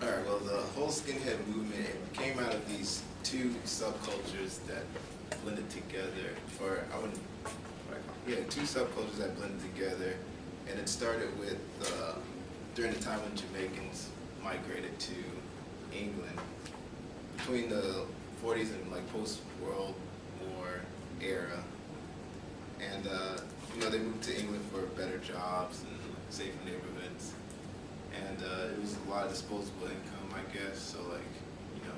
Alright, well, the whole skinhead movement, it came out of these two subcultures that blended together, or I wouldn't, yeah, two subcultures that blended together, and it started with, during the time when Jamaicans migrated to England, between the 40s and like post-World War era, and you know, they moved to England for better jobs and safer neighborhoods. And it was a lot of disposable income, I guess, so like, you know,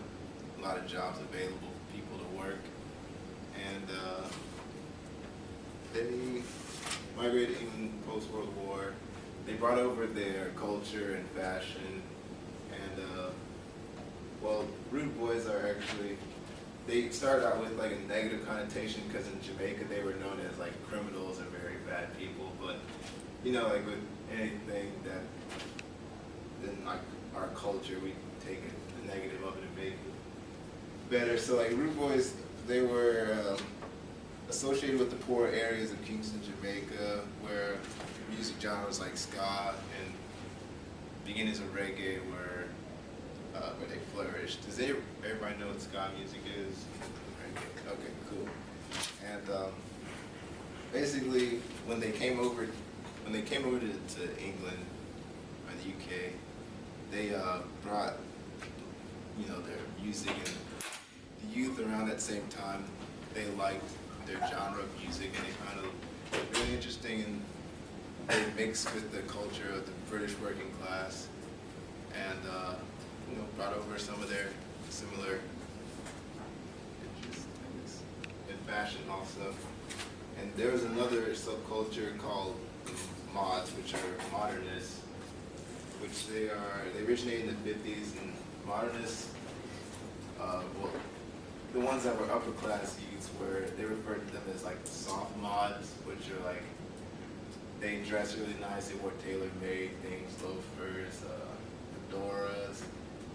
a lot of jobs available for people to work. And they migrated in post-World War. They brought over their culture and fashion. And, well, rude boys are actually, they started out with like a negative connotation because in Jamaica they were known as like criminals or very bad people. But, you know, like with anything that in like our culture, we take it, the negative of it and make it better. So like rude boys, they were associated with the poor areas of Kingston, Jamaica, where music genres like ska and beginnings of reggae were where they flourished. Does everybody know what ska music is? Okay, cool. And basically, when they came over to England or the UK, they brought, you know, their music, and the youth around that same time, they liked their genre of music, and they found it really interesting, and they mixed with the culture of the British working class, and you know, brought over some of their similar interests, I guess, in fashion also. And there was another subculture called mods, which are modernists, which they originated in the 50s, and modernists, well, the ones that were upper class youths they referred to them as like the soft mods, which are like, they dress really nice, they wore tailor-made things, loafers, fedoras,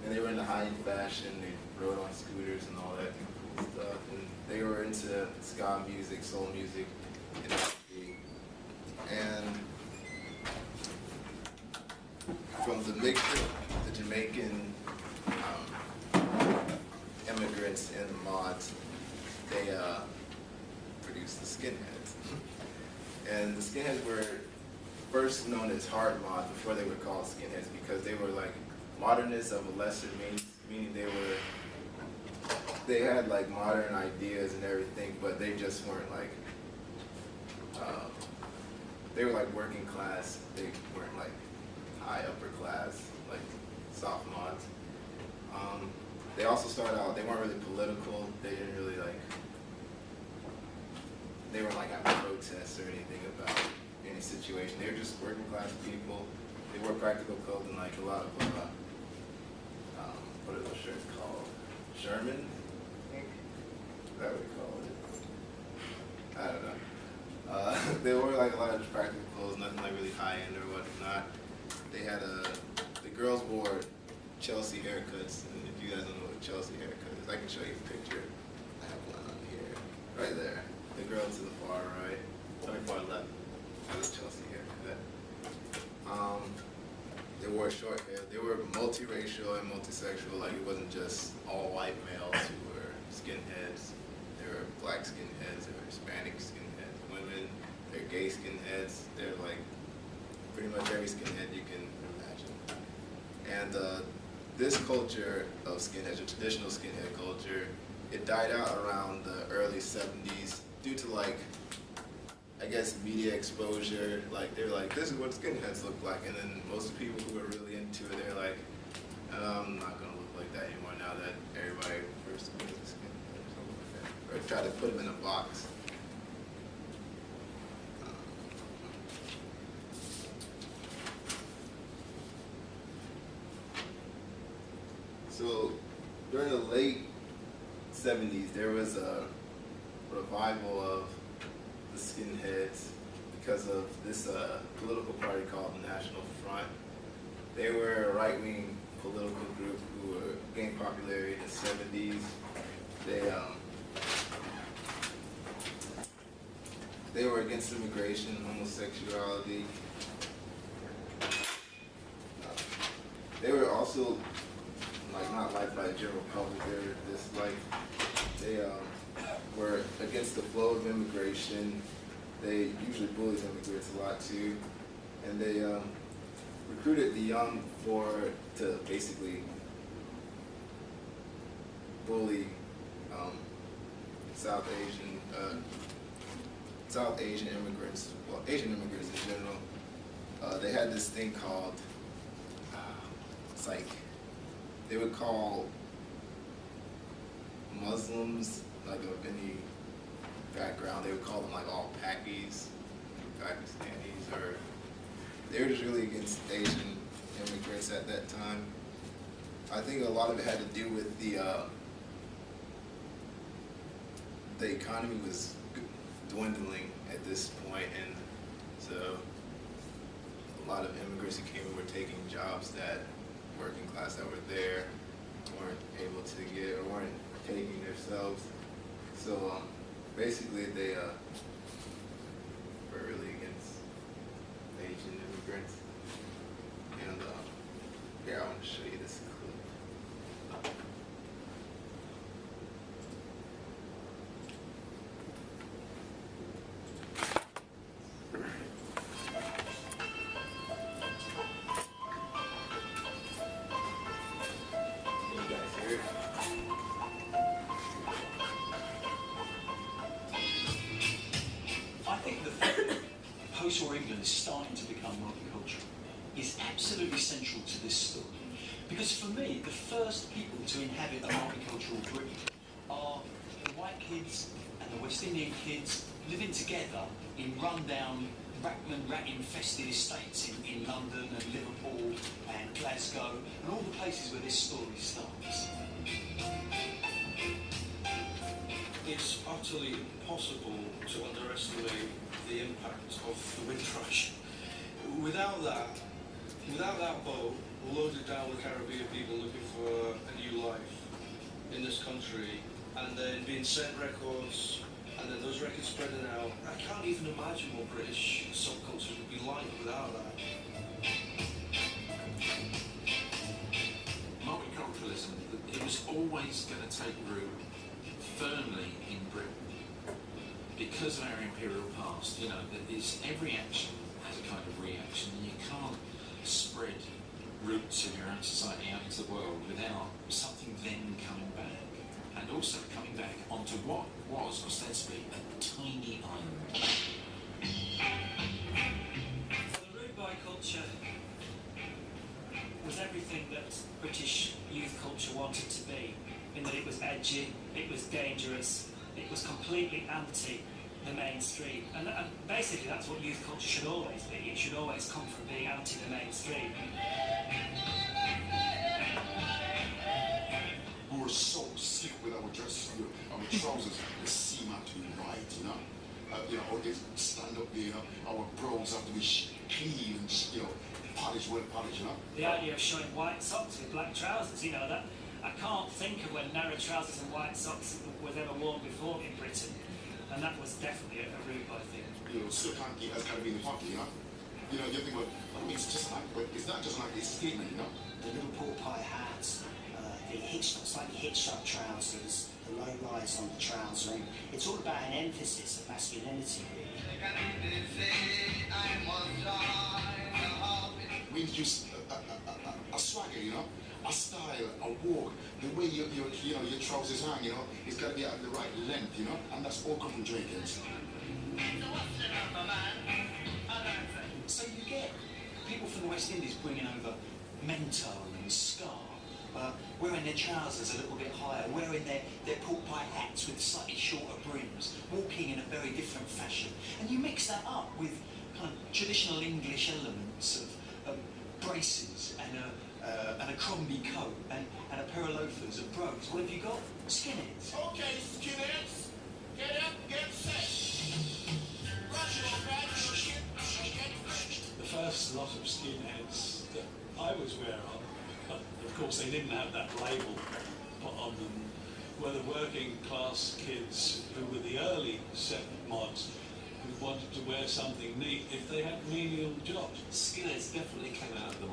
and they were into high-end fashion, they rode on scooters and all that cool stuff, and they were into ska music, soul music, and R&B. And from the mixture, the Jamaican immigrants and mods, they produced the Skinheads. And the Skinheads were first known as hard mods before they were called Skinheads, because they were like modernists of a lesser means, meaning they had like modern ideas and everything, but they just weren't like, they were like working class, they weren't like high upper class, like soft mods. They also started out, they weren't really political, they didn't really like, they weren't like having protests or anything about any situation. They were just working class people. They wore practical clothing, like a lot of, what are those shirts called? Sherman, I think? Is that what they call it? I don't know. They wore like a lot of practical clothes, nothing like really high end or whatnot. They had the girls wore Chelsea haircuts, and if you guys don't know what Chelsea haircut is, I can show you a picture. I have one on here, right there. The girl to the far right, or far left, has a Chelsea haircut. They wore short hair. They were multiracial and multisexual. Like, it wasn't just all white males who were skinheads. There were black skinheads, there were Hispanic skinheads, women, they're gay skinheads. They're like pretty much every skinhead you can imagine. And this culture of skinheads, or traditional skinhead culture, it died out around the early 70s due to like, I guess, media exposure. Like, they're like, this is what skinheads look like, and then most of the people who are really into it, they're like, I'm not gonna look like that anymore now that everybody refers to me as a skinhead or something like that, or try to put them in a box. So during the late 70s, there was a revival of the skinheads because of this political party called the National Front. They were a right-wing political group who were gaining popularity in the 70s. They were against immigration, homosexuality. They also like not liked by the general public. They're disliked. They were against the flow of immigration. They usually bullied immigrants a lot too, and they recruited the young to basically bully South Asian immigrants, well, Asian immigrants in general. They had this thing called, it's like, they would call Muslims, like of any background, they would call them like all Pakis, Pakistanis, or they were just really against Asian immigrants at that time. I think a lot of it had to do with the economy was dwindling at this point, and so a lot of immigrants who came in were taking jobs that working class that were there weren't able to get or weren't taking themselves. So basically they were really against Asian immigrants. And here, I want to show you this clip. Post-war England is starting to become multicultural is absolutely central to this story. Because for me, the first people to inhabit a multicultural Britain are the white kids and the West Indian kids living together in rundown, rat-infested estates in London and Liverpool and Glasgow and all the places where this story starts. It's utterly impossible to underestimate the impact of the wind rush. Without that boat loaded down with Caribbean people looking for a new life in this country, and then being sent records, and then those records spreading out, I can't even imagine what British subcultures would be like without that. Multiculturalism, it was always going to take root firmly in Britain because of our imperial past. You know, that is, every action has a kind of reaction, and you can't spread roots in your own society out into the world without something then coming back, and also coming back onto what was ostensibly a tiny island. The rude boy culture was everything that British youth culture wanted to be, in that it was edgy, it was dangerous, it was completely anti the mainstream. And basically that's what youth culture should always be. It should always come from being anti the mainstream. We were so sick with our dresses, our trousers, the seam had to be right, you know. Or they stand up there, you know, our brows have to be clean and, you know, polished, well polished, you know. The idea of showing white socks with black trousers, you know, that I can't think of when narrow trousers and white socks was ever worn before in Britain, and that was definitely a rude boy thing. You know, silk hanky has got to be in the pocket, you know. You know, you think, well, I mean, it's just like, but it's not just like it's a statement, you know. The little pork pie hats, the slightly hitched-up trousers, the low rise on the trousering. It's all about an emphasis of masculinity, really. We introduce a swagger, you know, a style, a walk, the way your trousers hang, you know, it's got to be at the right length, you know, and that's all come from Jamaicans. So you get people from the West Indies bringing over mento and scarf, wearing their trousers a little bit higher, wearing their pork pie hats with slightly shorter brims, walking in a very different fashion. And you mix that up with kind of traditional English elements of braces and a Crombie coat and a pair of loafers and brogues. What have you got? Skinheads. Okay, skinheads, get up, get set. The first lot of skinheads that I was aware of, but of course they didn't have that label put on them, were the working class kids who were the early set mods who wanted to wear something neat if they had menial jobs. Skinheads definitely came out of the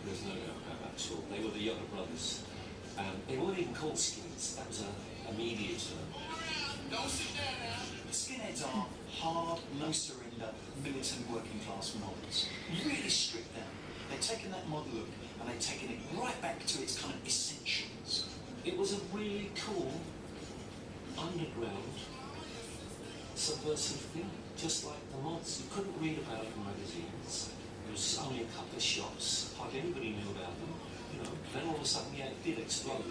There's no doubt about that at all. They were the younger brothers. They weren't even called skinheads. That was a media term. Skinheads are hard, no surrender, militant working class models. Really stripped down. They've taken that model look and they've taken it right back to its kind of essentials. It was a really cool, underground, subversive thing, just like the mods. You couldn't read about it in magazines. There was only a couple of shops. Hardly anybody knew about them. You know, then all of a sudden, yeah, it did explode.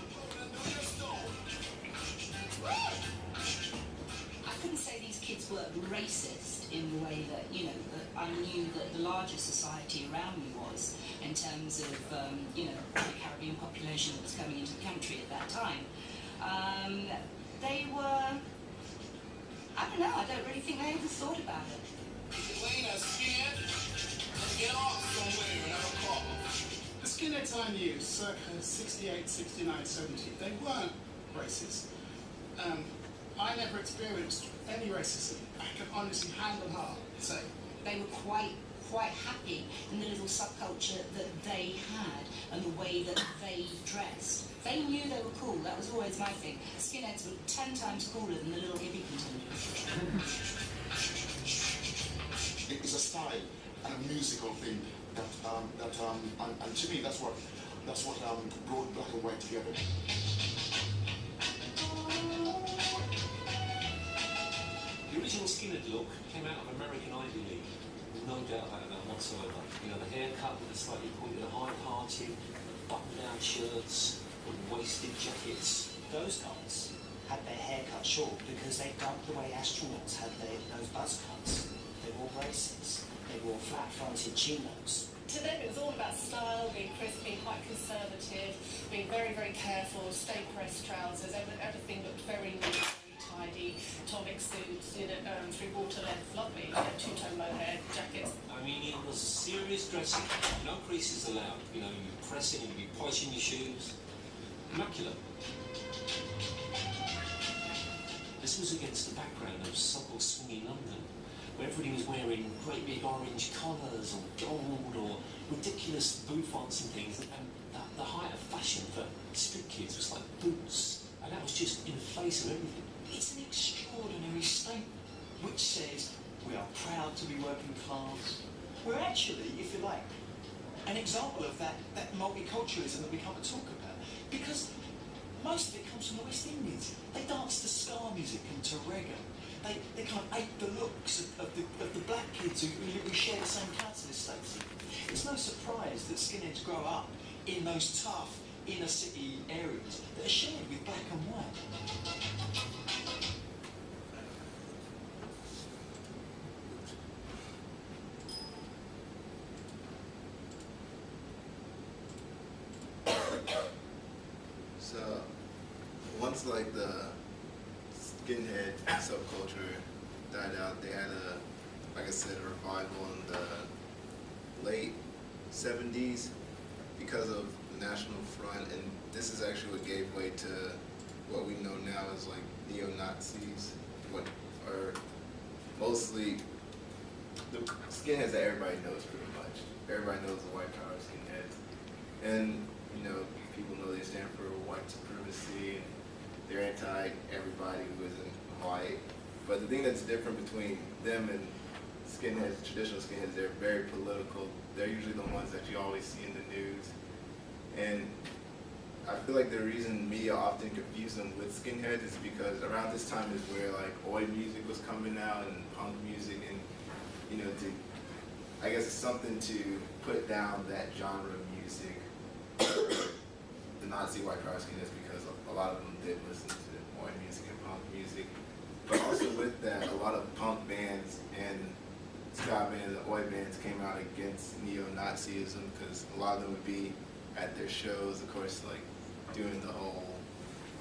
I couldn't say these kids were racist in the way that, you know, that I knew that the larger society around me was, in terms of, you know, the Caribbean population that was coming into the country at that time. They were, I don't know, I don't really think they ever thought about it. The skinheads I knew, circa 68, 69, 70, they weren't racist. I never experienced any racism. I can honestly, hand on heart, say. They were quite happy in the little subculture that they had and the way that they dressed. They knew they were cool. That was always my thing. Skinheads were 10 times cooler than the little hippie contingent. It's a style and a musical thing and to me that's what brought black and white together. The original skinhead look came out of American Ivy League. There's no doubt about that whatsoever. You know, the haircut with the slightly pointed, high-parted, button-down shirts, waisted jackets. Those guys had their hair cut short because they dubbed the way astronauts had those buzz cuts. They wore braces. They wore flat-fronted chinos. To them it was all about style, being crisp, being quite conservative, being very, very careful, stay-pressed trousers, everything looked very neat, very tidy, atomic suits, you know, through water length, lovely, you know, two-tone mohair jackets. I mean, it was serious dressing. No creases allowed. You know, you press it and you'd be polishing your shoes. Immaculate. This was against the background of so-called swinging London, where everybody was wearing great big orange collars or gold or ridiculous bouffants and things, and the height of fashion for street kids was like boots, and that was just in the face of everything. It's an extraordinary statement which says we are proud to be working class. We're actually, if you like, an example of that multiculturalism that we come to talk about, because most of it comes from the West Indies. They dance to ska music and to reggae. They kind of ape the looks of the black kids who share the same council estates. It's no surprise that skinheads grow up in those tough inner city areas that are shared with black and white. So, once like the skinhead subculture died out, they had like I said, a revival in the late 70s because of the National Front, and this is actually what gave way to what we know now as like neo-Nazis, what are mostly the skinheads that everybody knows pretty much. Everybody knows the white power skinheads. And, you know, people know they stand for white supremacy, and they're anti-everybody who isn't white. But the thing that's different between them and skinheads, traditional skinheads, they're very political. They're usually the ones that you always see in the news. And I feel like the reason media often confuse them with skinheads is because around this time is where like oi music was coming out and punk music, and you know, I guess it's something to put down that genre of music, the Nazi white power skinheads, because a lot of them did listen to oi music and punk music. But also with that, a lot of punk bands and ska bands and oi bands came out against neo-Nazism, because a lot of them would be at their shows, of course, like doing the whole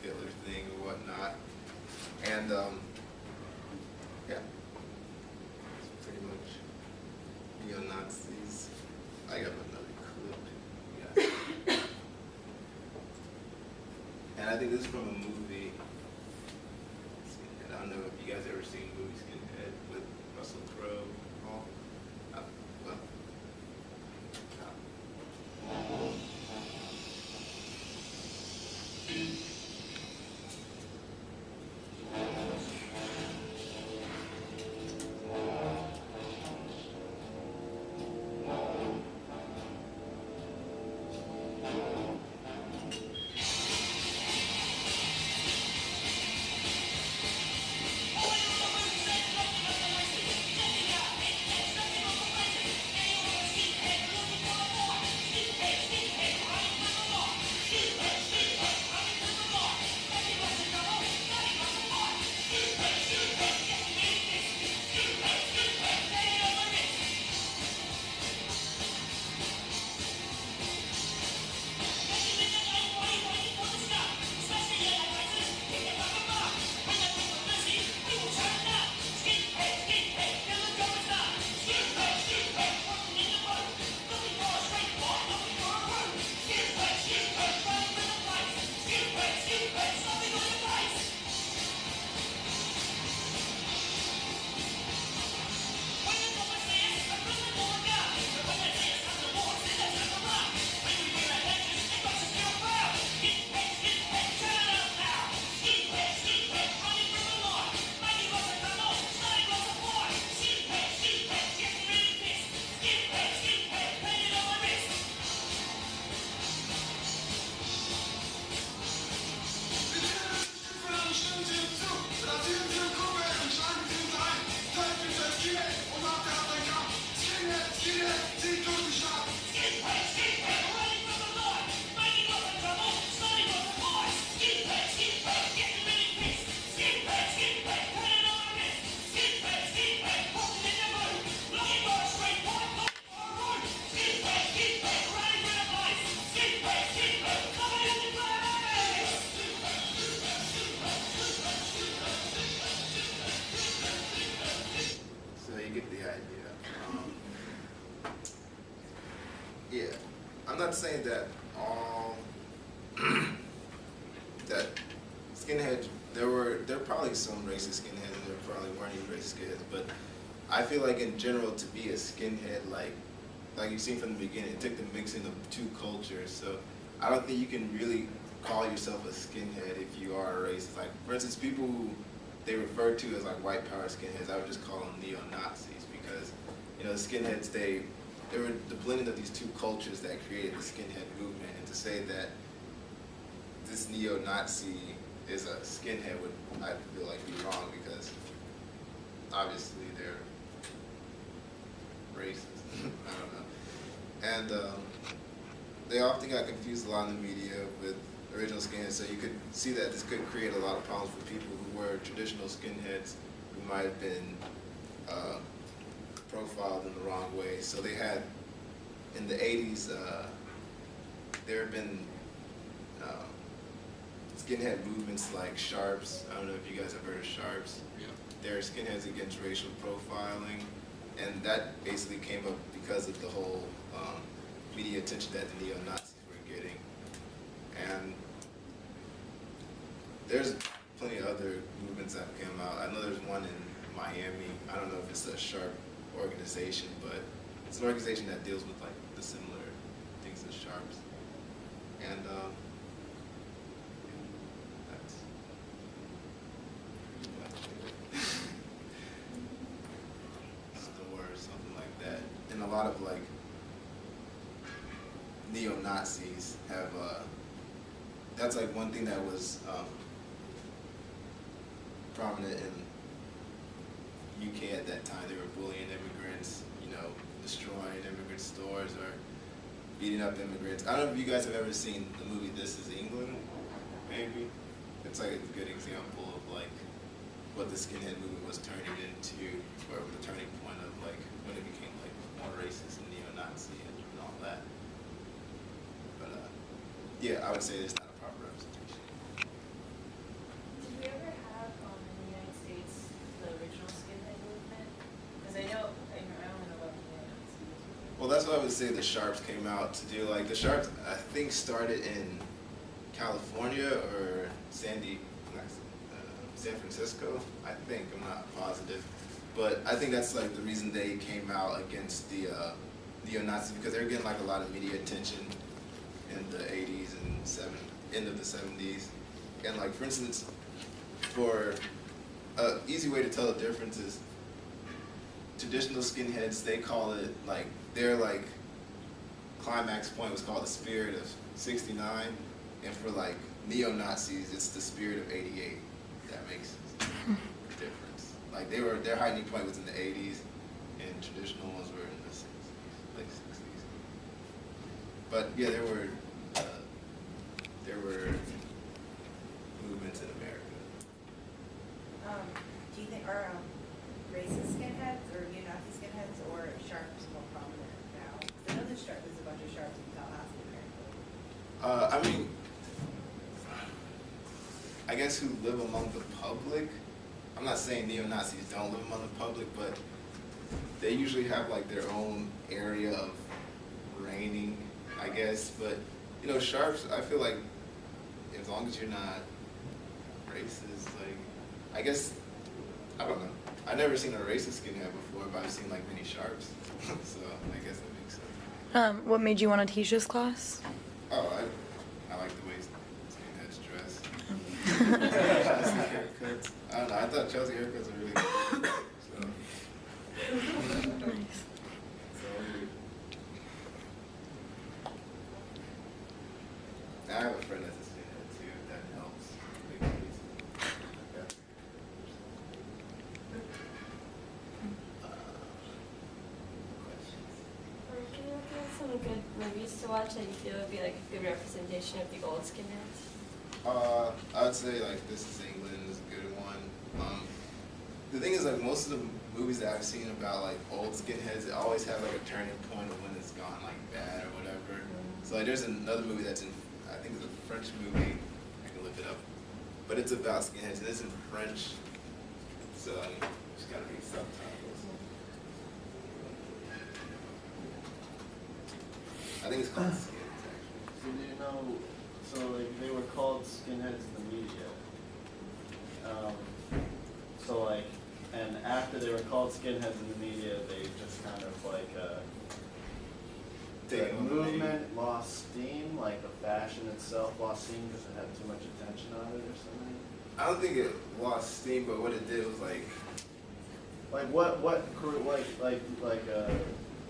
Hitler thing or whatnot. And yeah, it's pretty much neo-Nazis. I got another clip. Yeah. And I think this is from a movie, Skinhead. I don't know if you guys ever seen the movie Skinhead with Russell Crowe. Well. saying that all that skinheads. There are probably some racist skinheads, and there probably weren't even racist skinheads. But I feel like in general, to be a skinhead, like you've seen from the beginning, it took the mixing of two cultures. So I don't think you can really call yourself a skinhead if you are a racist. Like, for instance, people who they refer to as like white power skinheads, I would just call them neo-Nazis, because, you know, skinheads, they were the blending of these two cultures that created the skinhead movement. And to say that this neo-Nazi is a skinhead would, I feel like, be wrong, because obviously they're racist. I don't know. And they often got confused a lot in the media with original skinheads, so you could see that this could create a lot of problems for people who were traditional skinheads who might have been profiled in the wrong way. So they had, in the 80s, there have been skinhead movements like Sharps. I don't know if you guys have heard of Sharps. Yeah. They're skinheads against racial profiling, and that basically came up because of the whole media attention that the neo-Nazis were getting. And there's plenty of other movements that have come out. I know there's one in Miami. I don't know if it's a Sharp organization, but it's an organization that deals with like the similar things as Sharps. And store or something like that. And a lot of like neo-Nazis have that's like one thing that was prominent in UK at that time. They were bullying immigrants, you know, destroying immigrant stores or beating up immigrants. I don't know if you guys have ever seen the movie This Is England, maybe? It's like a good example of like what the skinhead movement was turning into, or the turning point of like when it became like more racist and neo-Nazi and all that. But yeah, I would say there's not a proper representation. Did we ever have in the United States the original skinhead movement? Because I only know about the neo-Nazis. Well, that's what I would say the Sharps came out to do. Like the Sharps, I think, started in California or San Francisco. I think, I'm not positive, but I think that's like the reason they came out against the neo-Nazis, because they were getting like a lot of media attention in the 80s and end of the 70s. And like, for instance, for an easy way to tell the difference is traditional skinheads, they call it like, their like climax point was called the Spirit of '69, and for like neo-Nazis, it's the Spirit of '88. That makes a difference. Like their heightening point was in the 80s, and traditional ones were in the 60s, late 60s. But yeah, there were movements in America. Do you think are racist skinheads or neo-Nazi skinheads or Sharps more prominent now? Because I know there's a bunch of Sharps in Tallahassee, apparently. I mean, I guess who live among the public. I'm not saying neo-Nazis don't live among the public, but they usually have like their own area of reigning, I guess. But you know, Sharps, I feel like as long as you're not racist, like, I guess, I don't know. I've never seen a racist skinhead before, but I've seen like many Sharps, so I guess that makes sense. What made you want to teach this class? Oh, I like the way skinheads dress. Chelsea haircuts. I don't know, I thought Chelsea haircuts were really good. So. Nice. I have a friend that's a skinhead too, if that helps. Can you look at some good movies to watch that you feel would be like a good representation of the old skinheads? I would say like This Is England is a good one. The thing is, like, most of the movies that I've seen about like old skinheads, it always have like a turning point of when it's gone like bad or whatever. So like there's another movie that's in, I think it's a French movie, I can look it up, but it's about skinheads and it's in French, so I mean, just gotta read subtitles. I think it's called Skins, know, so like they were called skinheads in the media. So like, and after they were called skinheads in the media, they just kind of like, the movement lost steam, like the fashion itself lost steam because it had too much attention on it or something? I don't think it lost steam, but what it did was like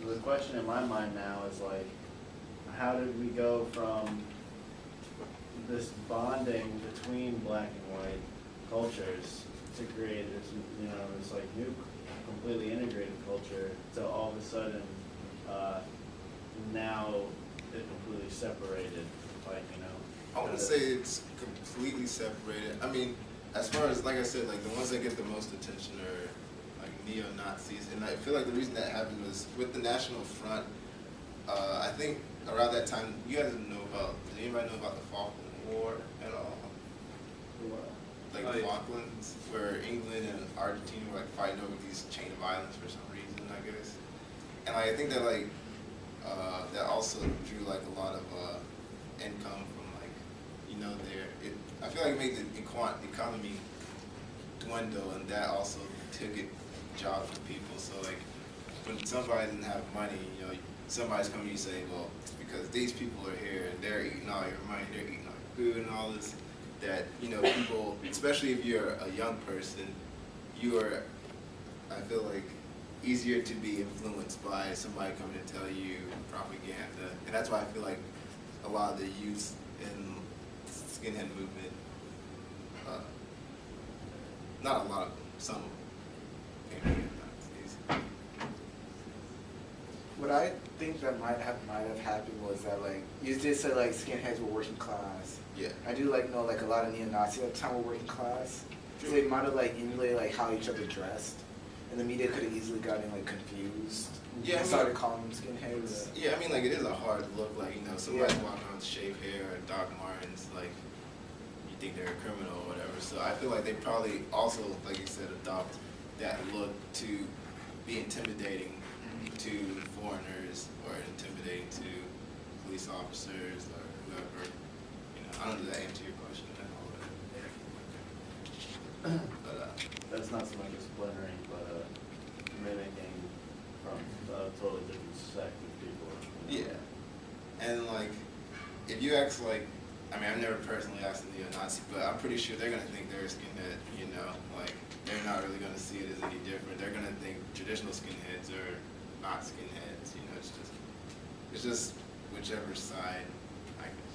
the question in my mind now is like, how did we go from this bonding between black and white cultures to create this, you know, this like new, completely integrated culture to all of a sudden, now it completely separated, like, you know? I wouldn't say it's completely separated. I mean, as far as, like I said, like the ones that get the most attention are like neo-Nazis, and I feel like the reason that happened was with the National Front. I think around that time, you guys didn't know about, does anybody know about the Falkland War at all? Like the Falklands, where England and Argentina were like fighting over these chain of islands for some reason, I guess. And like, I think that like, that also drew like a lot of income from like, you know, I feel like it made the economy dwindle, and that also took it jobs from people. So like, when somebody doesn't have money, you know, somebody's coming to you saying, well, it's because these people are here and they're eating all your money, they're eating all your food and all this, that, you know, people, especially if you're a young person, you are, I feel like, easier to be influenced by somebody coming to tell you propaganda. And that's why I feel like a lot of the youth in skinhead movement, not a lot of them, some of them, What I think that might have happened was that, like, you did say like skinheads were working class. Yeah. I do like know like a lot of neo-Nazis at the time were working class. So they might have like emulated like how each other dressed, and the media could have easily gotten like confused. Yeah, and started calling them skinheads. Yeah, I mean, like, it is a hard look, like, you know, somebody walking around with shaved hair or Doc Martens, like, you think they're a criminal or whatever. So I feel like they probably also, like you said, adopt that look to be intimidating to foreigners or intimidating to police officers or whoever. You know, I don't know if that answer your question at all. But that's not so much a splintering, but mimicking from a totally different sect of people. You know? Yeah. And like, if you ask like, I mean, I've never personally asked a neo-Nazi, but I'm pretty sure they're gonna think they're a skinhead, you know? Like, they're not really gonna see it as any different. They're gonna think traditional skinheads are not skinheads, you know? It's just whichever side, I guess.